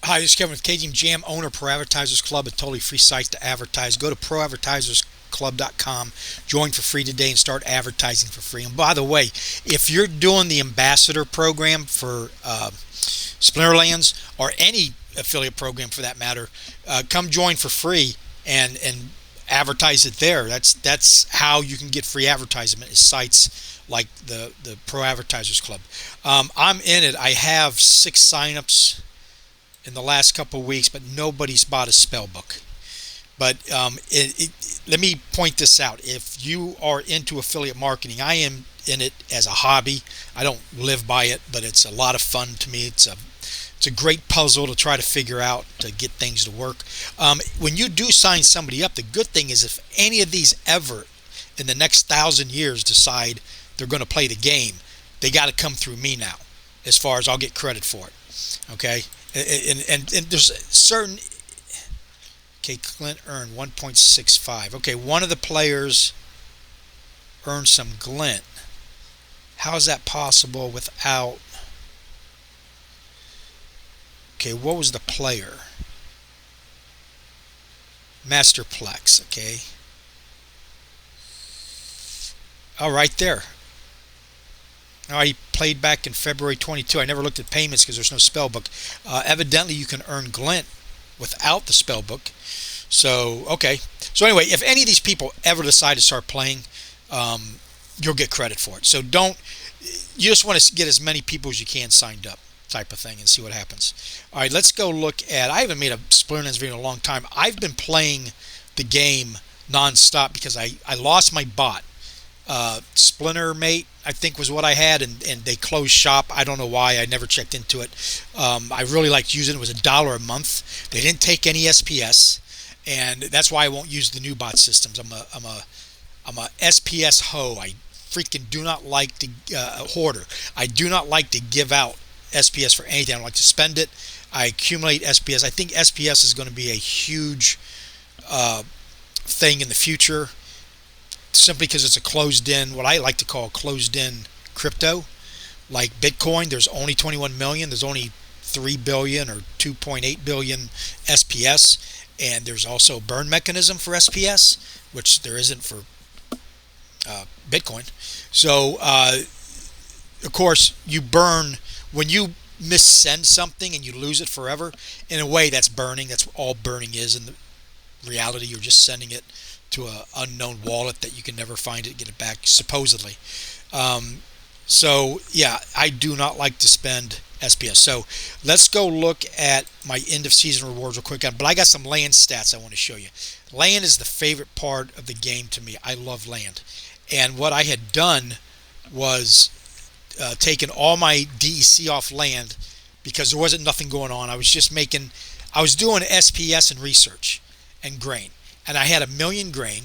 Hi, this is Kevin with KTM Jam, owner of ProAdvertisersClub, a totally free site to advertise. Go to ProAdvertisersClub.com, join for free today, and start advertising for free. And by the way, if you're doing the ambassador program for Splinterlands or any affiliate program for that matter, come join for free and advertise it there. That's how you can get free advertisement, is sites like the Pro Advertisers Club. I'm in it. I have 6 signups in the last couple of weeks, but nobody's bought a spell book. But let me point this out. If you are into affiliate marketing, I am in it as a hobby. I don't live by it, but it's a lot of fun to me. It's a great puzzle to try to figure out to get things to work. When you do sign somebody up, the good thing is if any of these ever in the next 1,000 years decide they're going to play the game, they got to come through me now, as far as I'll get credit for it. Okay? And there's certain. Okay, Clint earned 1.65. Okay, one of the players earned some glint. How is that possible without? Okay, what was the player? Masterplex. Okay. Oh, right there. Oh, he played back in February 22. I never looked at payments because there's no spell book. Evidently, you can earn glint without the spell book. So, okay. So anyway, if any of these people ever decide to start playing, you'll get credit for it. So you just want to get as many people as you can signed up, type of thing, and see what happens. All right, let's go look at, I haven't made a Splinterlands video in a long time. I've been playing the game non-stop because I lost my bot. Splinter Mate, I think, was what I had, and they closed shop. I don't know why. I never checked into it. I really liked using it. It was $1 a month. They didn't take any SPS, and that's why I won't use the new bot systems. I'm a SPS hoe. I freaking do not like to hoarder. I do not like to give out SPS for anything. I don't like to spend it. I accumulate SPS. I think SPS is going to be a huge thing in the future, simply because it's a closed-in, what I like to call closed-in crypto. Like Bitcoin, there's only 21 million. There's only 3 billion or 2.8 billion SPS, and there's also a burn mechanism for SPS, which there isn't for Bitcoin. So, of course, you burn when you missend something and you lose it forever. In a way, that's burning. That's all burning is. In the reality, you're just sending it to an unknown wallet that you can never find it, get it back, supposedly. So, yeah, I do not like to spend SPS. So, let's go look at my end-of-season rewards real quick. But I got some land stats I want to show you. Land is the favorite part of the game to me. I love land. And what I had done was taken all my DEC off land because there wasn't nothing going on. I was doing SPS and research and grain. And I had 1 million grain,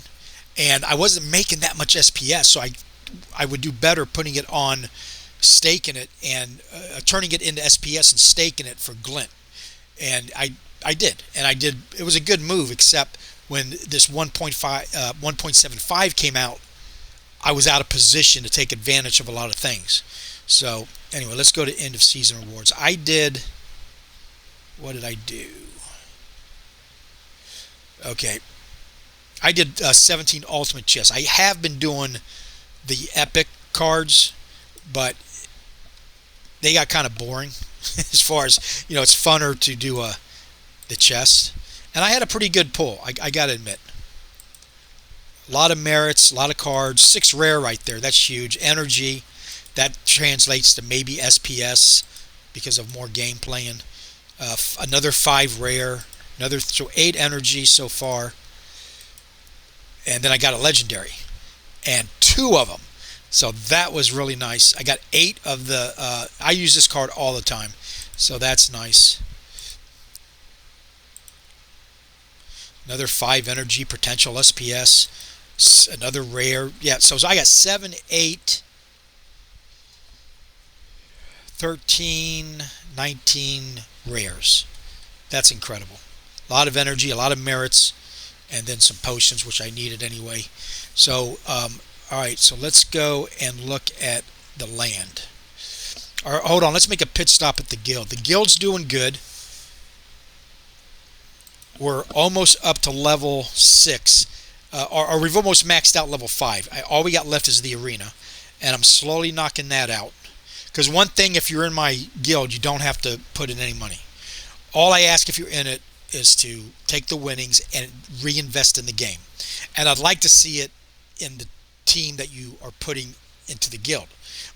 and I wasn't making that much SPS, so I would do better putting it on, staking it, and turning it into SPS and staking it for glint. And I did. It was a good move, except when this 1.75 came out, I was out of position to take advantage of a lot of things. So anyway, let's go to end of season rewards. What did I do? Okay. I did 17 ultimate chests. I have been doing the epic cards, but they got kind of boring as far as, it's funner to do the chest. And I had a pretty good pull, I got to admit. A lot of merits, a lot of cards, 6 rare right there. That's huge. Energy, that translates to maybe SPS because of more game playing. Another 5 rare, so 8 energy so far. And then I got a legendary, and 2 of them. So that was really nice. I got 8 of the. I use this card all the time, so that's nice. Another 5 energy potential SPS. Another rare. Yeah, so I got 7, 8, 13, 19 rares. That's incredible. A lot of energy, a lot of merits, and then some potions, which I needed anyway. So, all right, so let's go and look at the land. All right, hold on, let's make a pit stop at the guild. The guild's doing good. we're almost up to level 6, or we've almost maxed out level 5. All we got left is the arena, and I'm slowly knocking that out. Because one thing, if you're in my guild, you don't have to put in any money. All I ask if you're in it is to take the winnings and reinvest in the game. And I'd like to see it in the team that you are putting into the guild,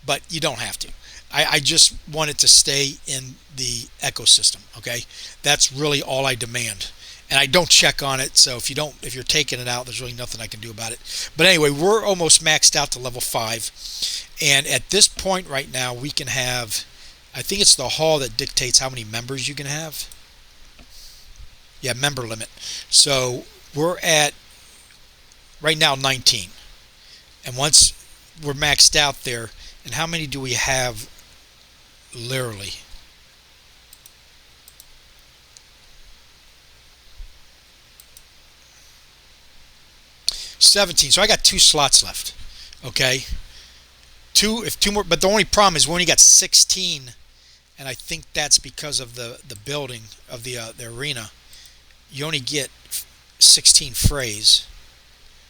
but you don't have to. I just want it to stay in the ecosystem. Okay, that's really all I demand. And I don't check on it, so if you're taking it out, there's really nothing I can do about it. But anyway, we're almost maxed out to level 5, and at this point right now, we can have, I think it's the hall that dictates how many members you can have. Yeah, member limit. So we're at right now 19, and once we're maxed out there, and how many do we have? Literally, $17. So I got 2 slots left. Okay, two more. But the only problem is we only got 16, and I think that's because of the building of the arena. You only get 16 frays.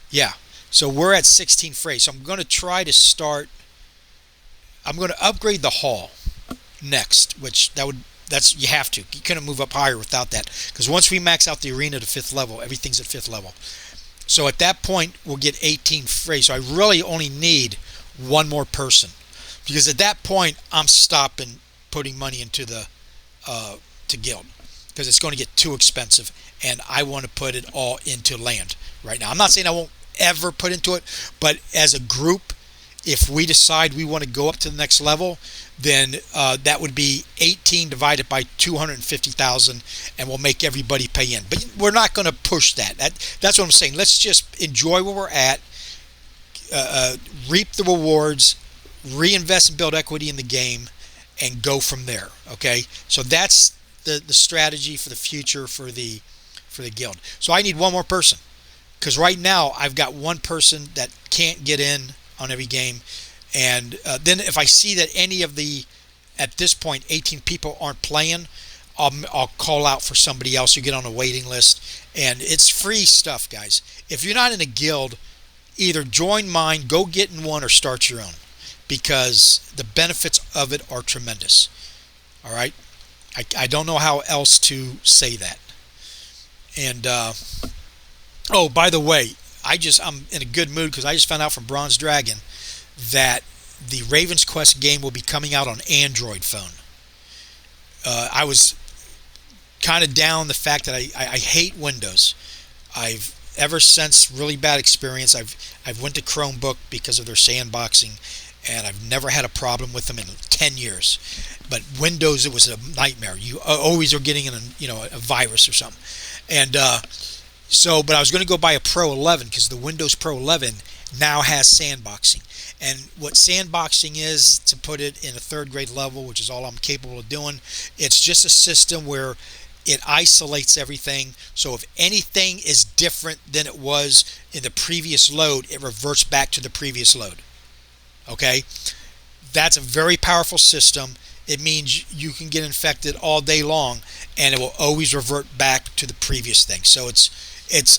Yeah. So we're at 16 frays. So I'm going to try to start. I'm going to upgrade the hall next, which that's you have to. You couldn't move up higher without that, because once we max out the arena to 5th level, everything's at 5th level. So at that point, we'll get 18 frays. So I really only need one more person, because at that point, I'm stopping putting money into the to guild, because it's going to get too expensive, and I want to put it all into land right now. I'm not saying I won't ever put into it, but as a group, if we decide we want to go up to the next level, then that would be 18 divided by 250,000, and we'll make everybody pay in. But we're not going to push that. That's what I'm saying. Let's just enjoy where we're at, reap the rewards, reinvest and build equity in the game, and go from there. Okay, so that's the strategy for the future for the guild. So I need one more person, because right now I've got one person that can't get in on every game, and then if I see that any of the, at this point, 18 people aren't playing, I'll call out for somebody else. You get on a waiting list, and it's free stuff, guys. If you're not in a guild, either join mine, go get in one, or start your own, because the benefits of it are tremendous. All right, I don't know how else to say that. And oh, by the way, I'm in a good mood, because I just found out from Bronze Dragon that the Raven's Quest game will be coming out on Android phone. I was kind of down the fact that I hate Windows. I've ever since really bad experience. I've went to Chromebook because of their sandboxing, and I've never had a problem with them in 10 years. But Windows, it was a nightmare. You always are getting a virus or something. And but I was going to go buy a Pro 11, because the Windows Pro 11 now has sandboxing. And what sandboxing is, to put it in a 3rd grade level, which is all I'm capable of doing, it's just a system where it isolates everything. So if anything is different than it was in the previous load, it reverts back to the previous load. Okay? That's a very powerful system. It means you can get infected all day long, and it will always revert back to the previous thing. So it's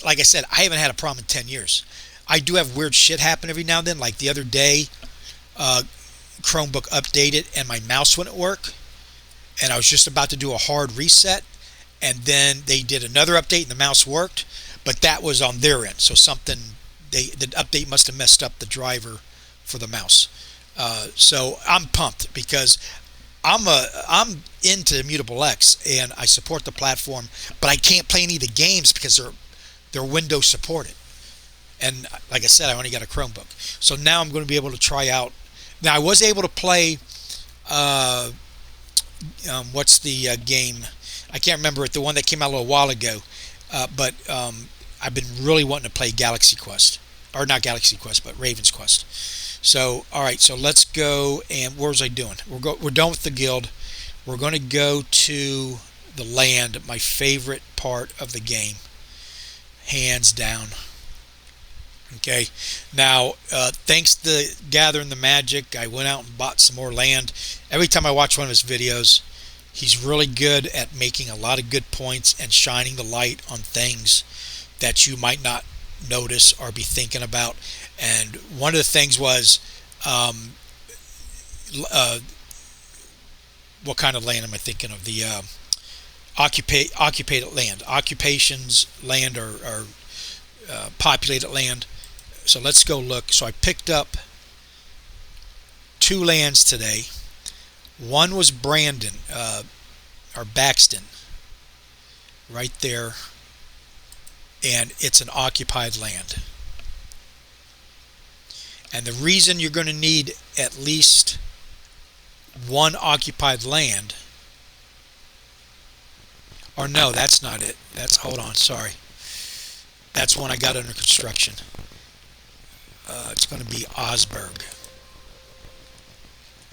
like I said, I haven't had a problem in 10 years. I do have weird shit happen every now and then. Like the other day, Chromebook updated and my mouse wouldn't work, and I was just about to do a hard reset, and then they did another update and the mouse worked, but that was on their end. So the update must have messed up the driver for the mouse. So I'm pumped, because I'm into Immutable X, and I support the platform, but I can't play any of the games because they're Windows supported. And like I said, I only got a Chromebook. So now I'm going to be able to try out. Now I was able to play what's the game? I can't remember it, the one that came out a little while ago. But I've been really wanting to play Galaxy Quest. Or not Galaxy Quest, but Raven's Quest. So, alright, so let's go, and what was I doing? We're done with the guild. We're going to go to the land, my favorite part of the game. Hands down. Okay, now thanks to Gathering the Magic, I went out and bought some more land. Every time I watch one of his videos, He's really good at making a lot of good points and shining the light on things that you might not notice or be thinking about. And one of the things was, um, uh, what kind of land am I thinking of? The occupied land, occupations land, or populated land. So let's go look. So I picked up two lands today. One was Brandon, or Baxton, right there, and it's an occupied land. And the reason you're going to need at least one occupied land, or no, that's not it. That's, hold on, sorry. That's one I got under construction. It's going to be Osberg.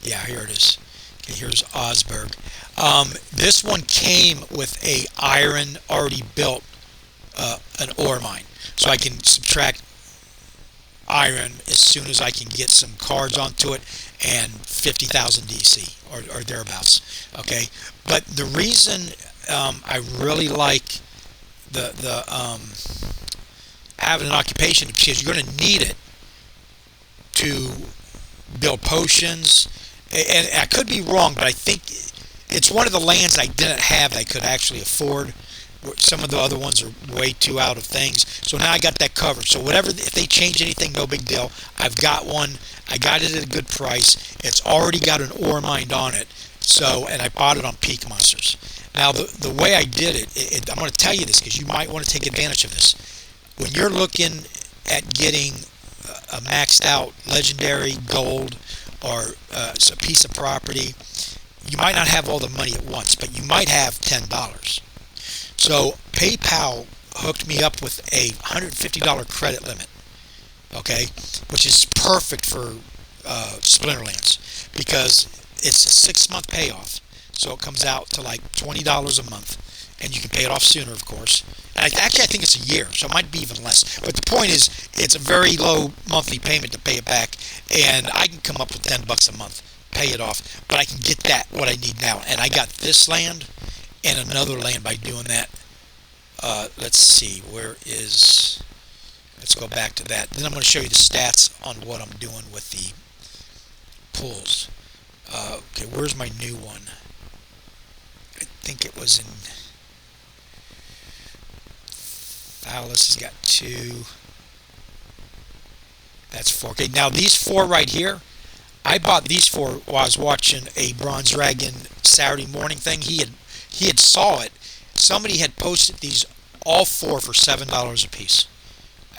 Yeah, here it is. Okay, here's Osberg. This one came with a iron already built, an ore mine, so I can subtract iron as soon as I can get some cards onto it, and 50,000 DC or thereabouts. Okay, but the reason I really like the having an occupation is because you're going to need it to build potions. And I could be wrong, but I think it's one of the lands I didn't have that I could actually afford. Some of the other ones are way too out of things. So now I got that covered. So whatever, if they change anything, no big deal. I've got one. I got it at a good price. It's already got an ore mine on it. So, and I bought it on Peak Monsters. Now the way I did it, I'm going to tell you this because you might want to take advantage of this. When you're looking at getting a maxed out legendary gold, or it's a piece of property, you might not have all the money at once, but you might have $10. So PayPal hooked me up with a $150 credit limit, okay, which is perfect for Splinterlands because it's a 6-month payoff, so it comes out to like $20 a month, and you can pay it off sooner, of course. And I think it's a year, so it might be even less. But the point is, it's a very low monthly payment to pay it back, and I can come up with $10 a month, pay it off. But I can get that what I need now, and I got this land and another land by doing that. Let's see, where is? Let's go back to that. Then I'm going to show you the stats on what I'm doing with the pulls. Okay, where's my new one? I think it was in. Alice has got 2. That's 4. Okay, now these 4 right here, I bought these 4 while I was watching a Bronze Dragon Saturday morning thing. He had saw it. Somebody had posted these all 4 for $7 a piece,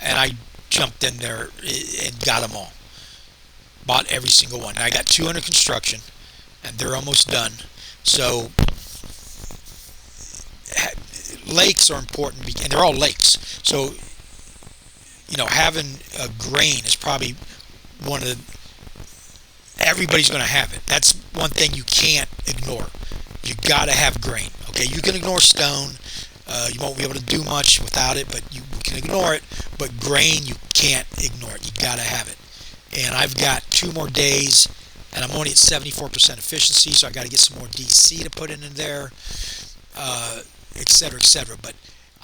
and I jumped in there and got them all. Bought every single one. Now I got 2 under construction, and they're almost done. So lakes are important, and they're all lakes. So, having a grain is probably one of the, everybody's going to have it. That's one thing you can't ignore. You got to have grain. Okay, you can ignore stone. You won't be able to do much without it, but you can ignore it. But grain, you can't ignore it. You got to have it. And I've got 2 more days, and I'm only at 74% efficiency, so I got to get some more DC to put in there. Etc., etc. But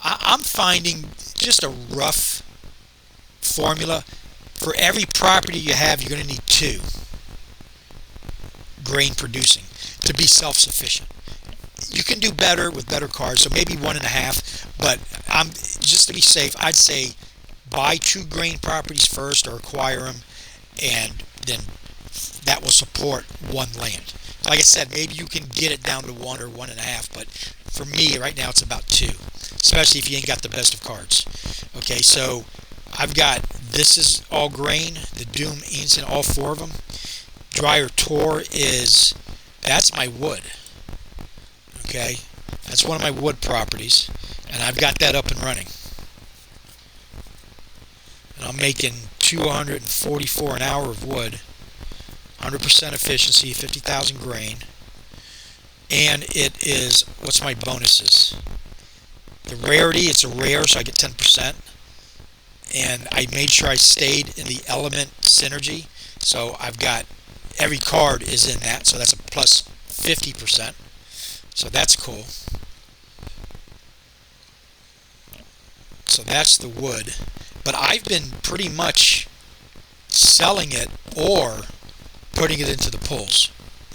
I'm finding just a rough formula. For every property you have, you're going to need 2 grain producing to be self-sufficient. You can do better with better cards, so maybe 1.5. But just to be safe, I'd say buy 2 grain properties first, or acquire them, and then that will support 1 land. Like I said, maybe you can get it down to 1 or 1.5, but for me right now it's about 2, especially if you ain't got the best of cards. Okay, so I've got, this is all grain, the Doom Ancient, all 4 of them. Dryer Tor that's my wood. Okay, that's one of my wood properties, and I've got that up and running. And I'm making 244 an hour of wood, 100% efficiency, 50,000 grain. And it is, what's my bonuses? The rarity, it's a rare, so I get 10%. And I made sure I stayed in the element synergy, so I've got, every card is in that, so that's a plus 50%. So that's cool. So that's the wood. But I've been pretty much selling it or putting it into the pools,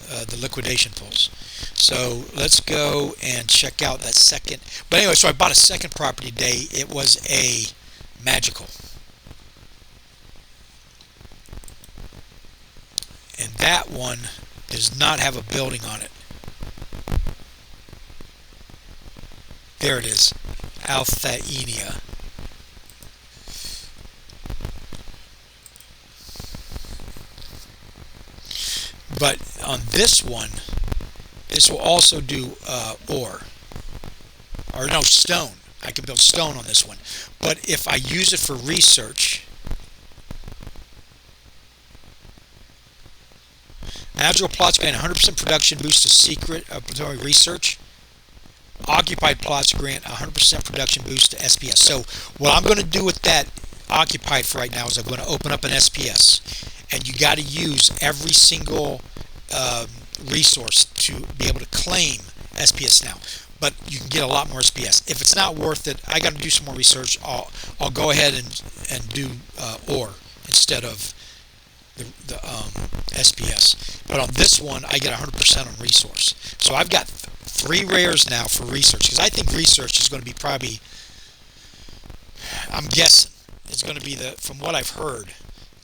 the liquidation pools. So let's go and check out that second. But anyway, so I bought a second property today. It was a magical. And that one does not have a building on it. There it is, Althaenia. But on this one, this will also do ore, or no, stone. I can build stone on this one. But if I use it for research, magical plots grant 100% production boost to secret research. Occupied plots grant 100% production boost to SPS. So what I'm going to do with that occupied for right now is I'm going to open up an SPS, and you got to use every single resource to be able to claim SPS now. But you can get a lot more SPS. If it's not worth it, I got to do some more research. I'll go ahead and do ore instead of the SPS. But on this one, I get 100% on resource. So I've got 3 rares now for research, because I think research is going to be probably, I'm guessing, it's going to be from what I've heard,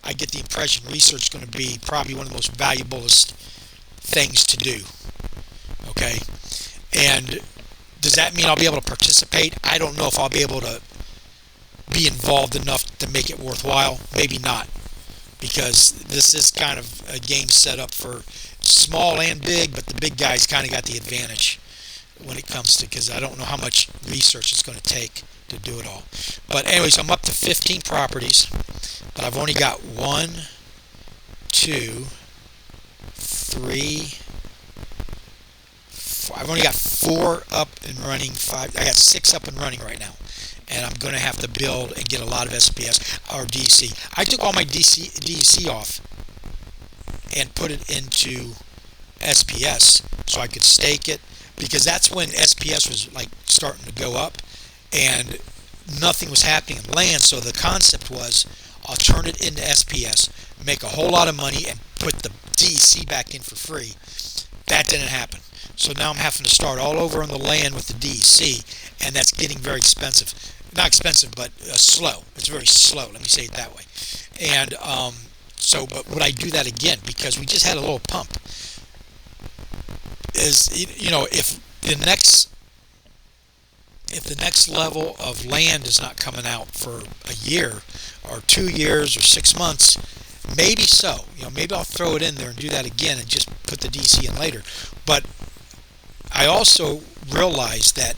I get the impression research is going to be probably one of the most valuablest things to do. Okay? And does that mean I'll be able to participate? I don't know if I'll be able to be involved enough to make it worthwhile. Maybe not, because this is kind of a game set up for small and big, but the big guys kind of got the advantage when it comes to, because I don't know how much research it's going to take to do it all. But anyways, I'm up to 15 properties, but I've only got 1, 2, 3, 4. I've only got 4 up and running, 5. I got 6 up and running right now. And I'm going to have to build and get a lot of SPS or DC. I took all my DC off and put it into SPS so I could stake it, because that's when SPS was like starting to go up and nothing was happening in land. So the concept was I'll turn it into SPS, make a whole lot of money, and put the DC back in for free. That didn't happen. So now I'm having to start all over on the land with the DC, and that's getting very expensive. Not expensive, but slow. It's very slow, let me say it that way. And but would I do that again? Because we just had a little pump. If the next level of land is not coming out for a year or 2 years or 6 months, maybe so. Maybe I'll throw it in there and do that again and just put the DC in later. But I also realized that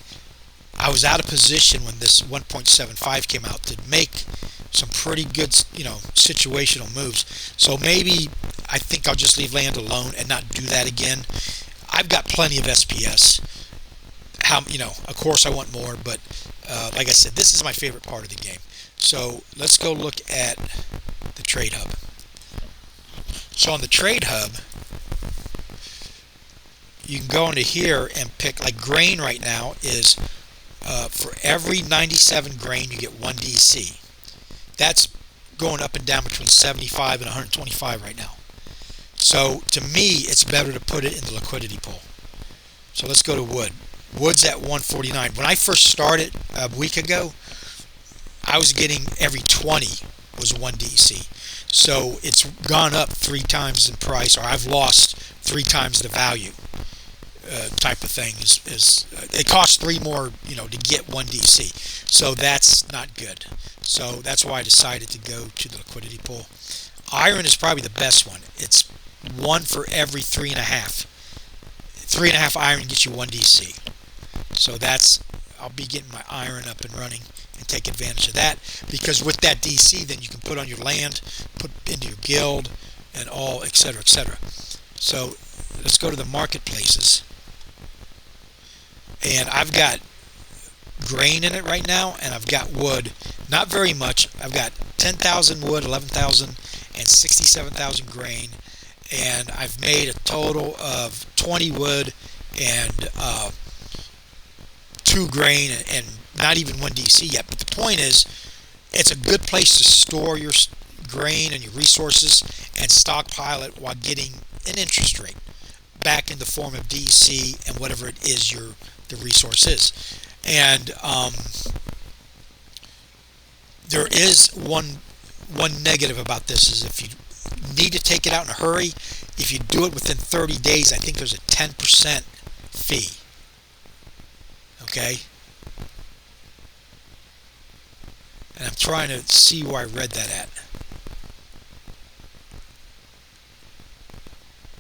I was out of position when this 1.75 came out to make some pretty good, situational moves. So maybe I think I'll just leave land alone and not do that again. I've got plenty of SPS. Of course I want more, but like I said, this is my favorite part of the game. So let's go look at the Trade Hub. So on the Trade Hub, you can go into here and pick, like grain right now is for every 97 grain you get 1 DC. That's going up and down between 75 and 125 right now. So to me, it's better to put it in the liquidity pool. So let's go to wood. Wood's at 149. When I first started a week ago, I was getting every 20 was 1 DC. So it's gone up 3 times in price, or I've lost 3 times the value. Type of thing is it costs 3 more to get 1 DC, so that's not good. So that's why I decided to go to the liquidity pool. Iron is probably the best one. It's 1 for every 3.5. 3.5 iron gets you 1 DC. So I'll be getting my iron up and running and take advantage of that, because with that DC then you can put on your land, put into your guild, and all, etc., etc. So let's go to the marketplaces. And I've got grain in it right now, and I've got wood. Not very much. I've got 10,000 wood, 11,000, and 67,000 grain. And I've made a total of 20 wood and 2 grain, and not even 1 DC yet. But the point is, it's a good place to store your grain and your resources and stockpile it while getting an interest rate back in the form of DC and whatever it is the resource is. And there is one negative about this, is if you need to take it out in a hurry, if you do it within 30 days, I think there's a 10% fee. Okay? And I'm trying to see where I read that at.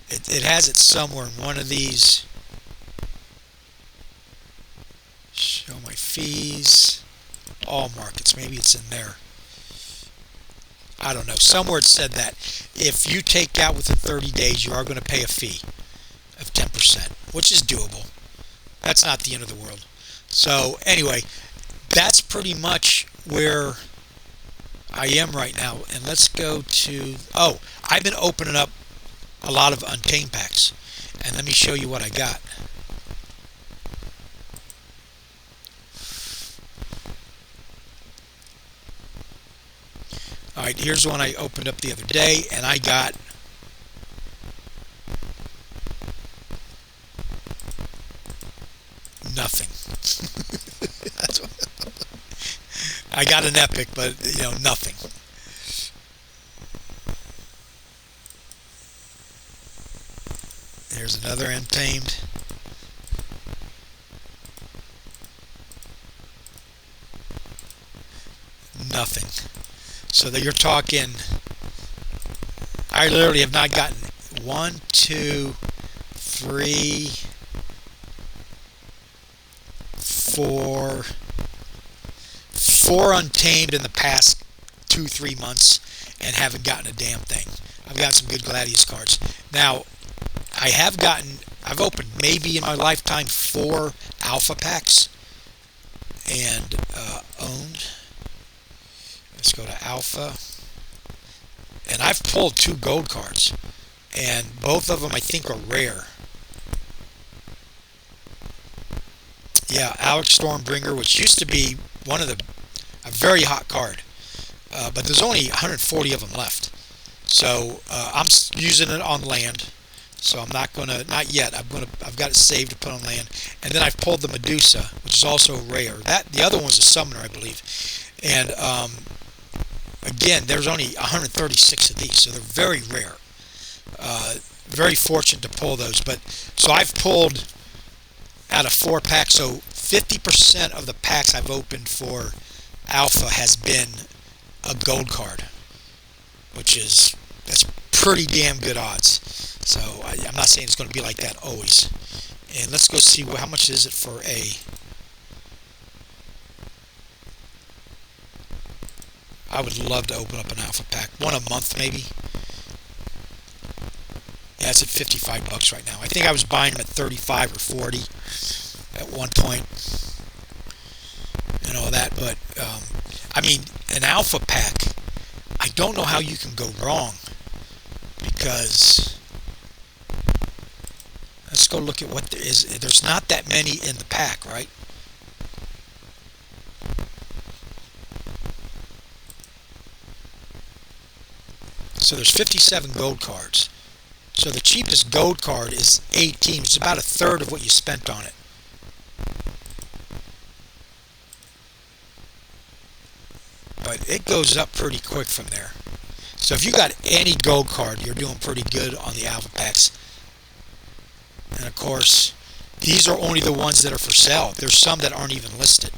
It has it somewhere in one of these. Show my fees. All markets. Maybe it's in there. I don't know. Somewhere it said that if you take out within 30 days, you are going to pay a fee of 10%, which is doable. That's not the end of the world. So anyway, that's pretty much where I am right now. And let's go to, I've been opening up a lot of Untamed packs, and let me show you what I got. Alright, here's one I opened up the other day, and I got nothing. I got an epic, but nothing. There's another Untamed. Nothing. So that you're talking, I literally have not gotten 1, 2, 3, 4 Untamed in the past 2-3 months, and haven't gotten a damn thing. I've got some good Gladius cards. Now, I've opened maybe in my lifetime 4 alpha packs, and owned. Let's go to alpha, and I've pulled 2 gold cards, and both of them I think are rare. Yeah, Alex Stormbringer, which used to be a very hot card, but there's only 140 of them left. So I'm using it on land. So I'm not yet. I've got it saved to put on land, and then I've pulled the Medusa, which is also rare. The other one's a summoner, I believe, and again, there's only 136 of these, so they're very rare. Very fortunate to pull those. But so I've pulled out of 4 packs, so 50% of the packs I've opened for alpha has been a gold card, that's pretty damn good odds. So I'm not saying it's going to be like that always. And let's go see how much is it for I would love to open up an alpha pack, one a month maybe. Yeah, it's at $55 right now. I think I was buying them at 35 or 40 at one point, and all that. But I mean, an alpha pack, I don't know how you can go wrong, because let's go look at what there is. There's not that many in the pack, right? So there's 57 gold cards. So the cheapest gold card is 18, which is about a third of what you spent on it. But it goes up pretty quick from there. So if you got any gold card, you're doing pretty good on the alpha packs. And of course, these are only the ones that are for sale. There's some that aren't even listed.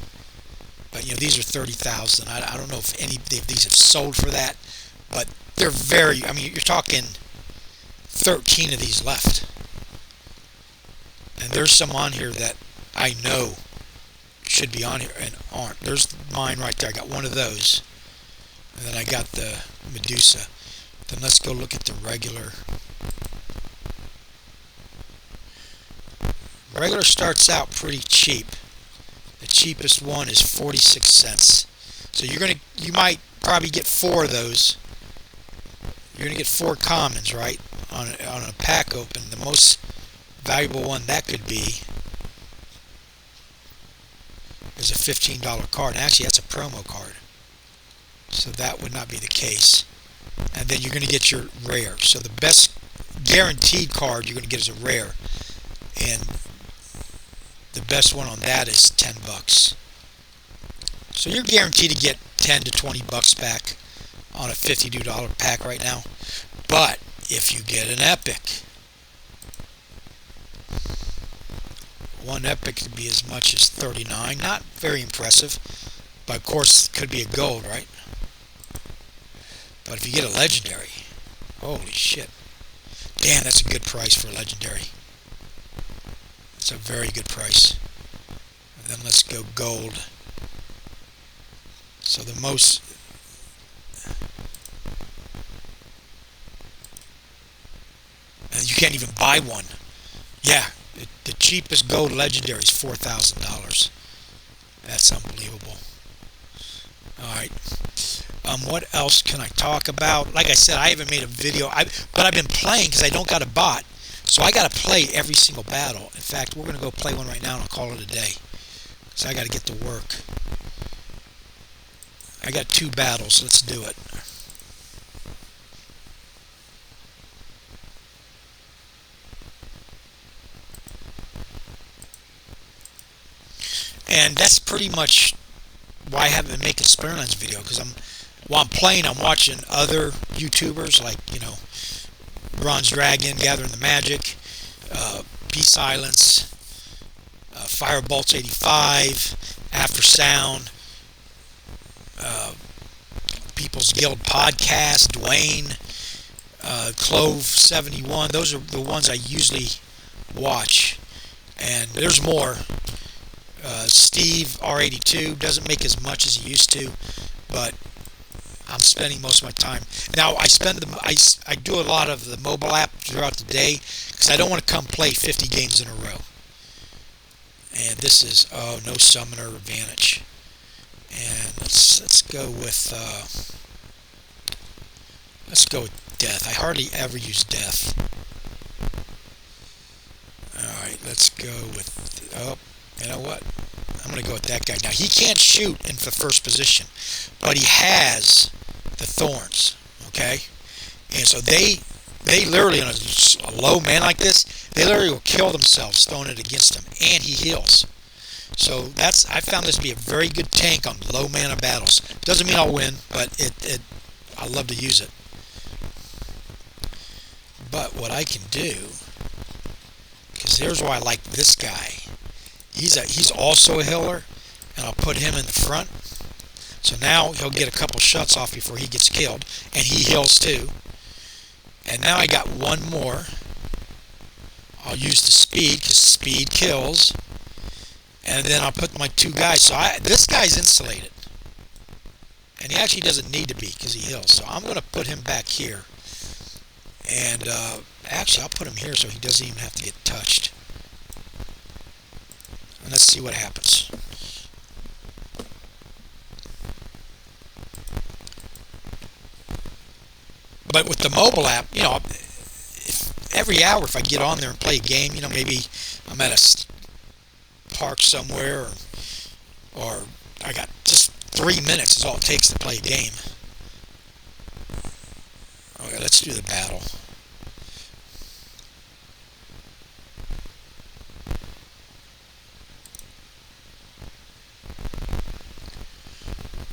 But these are 30,000. I don't know if any of these have sold for that, but they're you're talking 13 of these left. And there's some on here that I know should be on here and aren't. There's mine right there. I got one of those. And then I got the Medusa. Then let's go look at the regular. Regular starts out pretty cheap. The cheapest one is 46 cents. So you might probably get 4 of those. You're going to get 4 commons, right? On a pack open. The most valuable one that could be is a $15 card. And actually, that's a promo card, so that would not be the case. And then you're going to get your rare. So the best guaranteed card you're going to get is a rare, and the best one on that is $10. So you're guaranteed to get 10 to 20 bucks back on a $52 pack right now. But if you get an epic, one epic could be as much as 39. Not very impressive, but of course it could be a gold, right? But if you get a legendary, holy shit. Damn, that's a good price for a legendary. It's a very good price. And then let's go gold. So the most, and you can't even buy one. Yeah, the cheapest gold legendary is $4,000. That's unbelievable. Alright. What else can I talk about? Like I said, I haven't made a video, but I've been playing because I don't got a bot. So I got to play every single battle. In fact, we're going to go play one right now and I'll call it a day. So I got to get to work. I got 2 battles. Let's do it. And that's pretty much why I haven't been making Splinterlands video, because while I'm playing, I'm watching other YouTubers like, Ron's Dragon, Gathering the Magic, P Silence, Firebolts 85, After Sound, People's Guild Podcast, Dwayne, Clove 71. Those are the ones I usually watch, and there's more. Steve R82 doesn't make as much as he used to, but I'm spending most of my time now. I do a lot of the mobile app throughout the day because I don't want to come play 50 games in a row. And this is no summoner advantage. And let's go with death. I hardly ever use death. All right, let's go with you know what? I'm going to go with that guy. Now, he can't shoot in the first position, but he has the thorns, okay? And so they literally, on a low man like this, they literally will kill themselves throwing it against him, and he heals. So I found this to be a very good tank on low mana battles. Doesn't mean I'll win, but I love to use it. But what I can do, because here's why I like this guy. He's also a healer, and I'll put him in the front. So now he'll get a couple shots off before he gets killed, and he heals too. And now I got one more. I'll use the speed because speed kills, and then I'll put my 2 guys. So this guy's insulated, and he actually doesn't need to be because he heals. So I'm going to put him back here, and actually I'll put him here so he doesn't even have to get touched. And let's see what happens. But with the mobile app, every hour if I get on there and play a game, maybe I'm at a park somewhere, or I got just 3 minutes is all it takes to play a game. Okay, let's do the battle.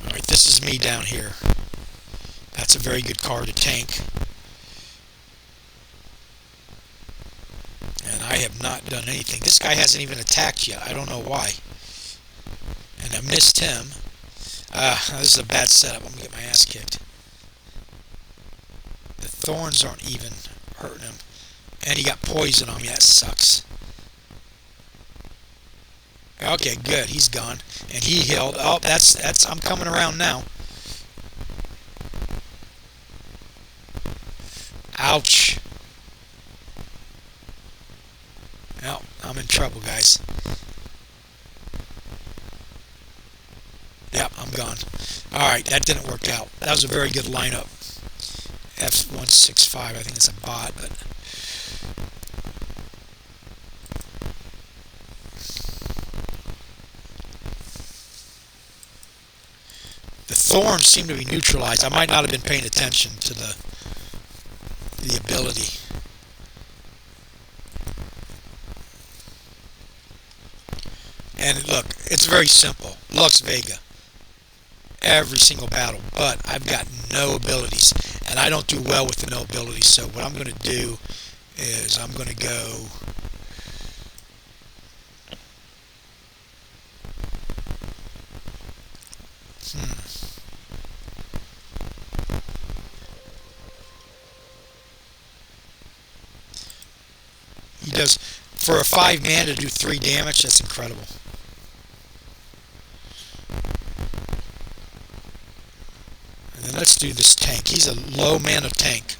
Alright, this is me down here. That's a very good card to tank. And I have not done anything. This guy hasn't even attacked yet. I don't know why. And I missed him. This is a bad setup. I'm going to get my ass kicked. The thorns aren't even hurting him. And he got poison on me. That sucks. Okay, good. He's gone. And he healed. Oh, that's I'm coming around now. Ouch. Well, I'm in trouble, guys. Yep, I'm gone. Alright, that didn't work out. That was a very good lineup. F165, I think it's a bot, but thorns seem to be neutralized. I might not have been paying attention to the ability. And look, it's very simple. Lux Vega. Every single battle, but I've got no abilities, and I don't do well with the no abilities. So what I'm going to do is I'm going to go He does, for a 5-man to do 3 damage, that's incredible. And then let's do this tank. He's a low mana tank.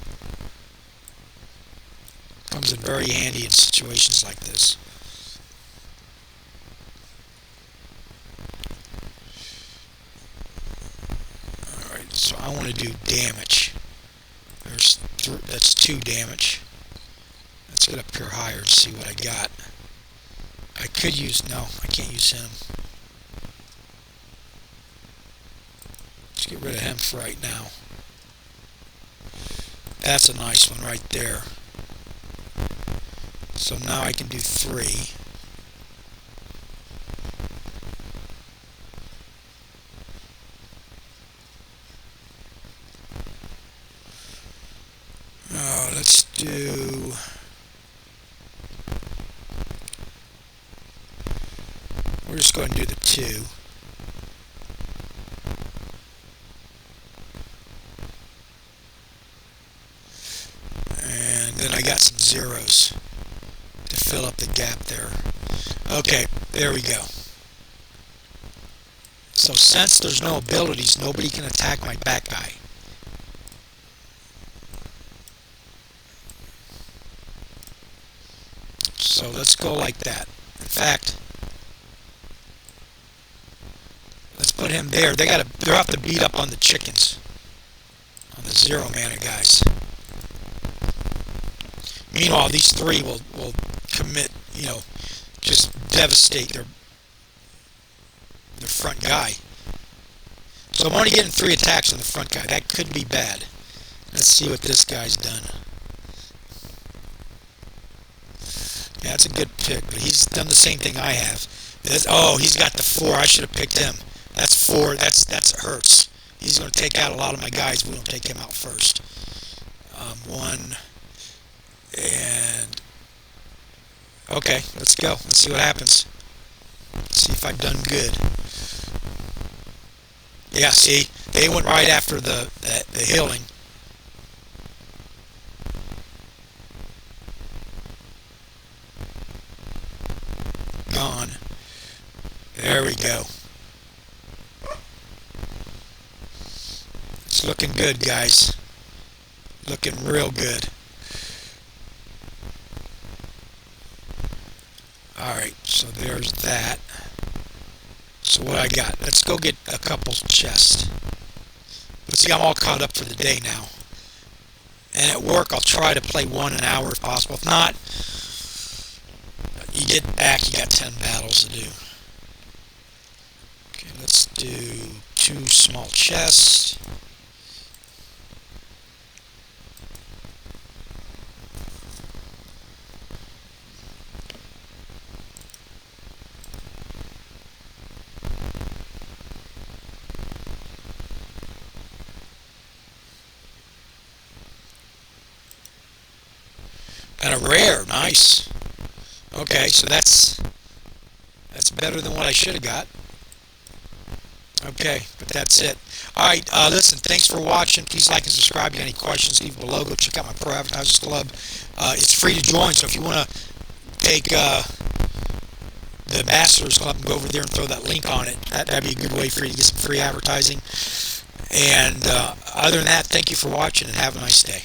Comes in very handy in situations like this. Alright, so I want to do damage. That's 2 damage. Let's get up here higher and see what I got. I could use, no, I can't use him. Let's get rid of him for right now. That's a nice one right there. So now I can do 3. Oh, let's do... We're just going to do the 2. And then I got some zeros to fill up the gap there. Okay, there we go. So since there's no abilities, nobody can attack my back guy. So let's go like that. In fact, let's put him there. They'll have to beat up on the chickens, on the 0 mana guys. Meanwhile, these 3 will commit, just devastate their front guy. So I'm only getting 3 attacks on the front guy. That could be bad. Let's see what this guy's done. Yeah, that's a good pick, but he's done the same thing I have. Oh, he's got the 4. I should have picked him. That's 4. That hurts. He's going to take out a lot of my guys. We don't take him out first. 1 and okay, let's go. Let's see what happens. Let's see if I've done good. Yeah, see, they went right after the healing. Gone. There we go. It's looking good, guys. Looking real good. Alright, so there's that. So what I got? Let's go get a couple chests. But see, I'm all caught up for the day now. And at work, I'll try to play 1 an hour if possible. If not, you get back, you got 10 battles to do. Okay, let's do 2 small chests. And a rare, nice. Okay, so that's better than what I should have got. Okay, but that's it. Alright, listen, thanks for watching. Please like and subscribe. If you have any questions, leave below. Go check out my Pro Advertisers Club. It's free to join, so if you want to take the Ambassadors Club and go over there and throw that link on it, that'd be a good way for you to get some free advertising. And other than that, thank you for watching and have a nice day.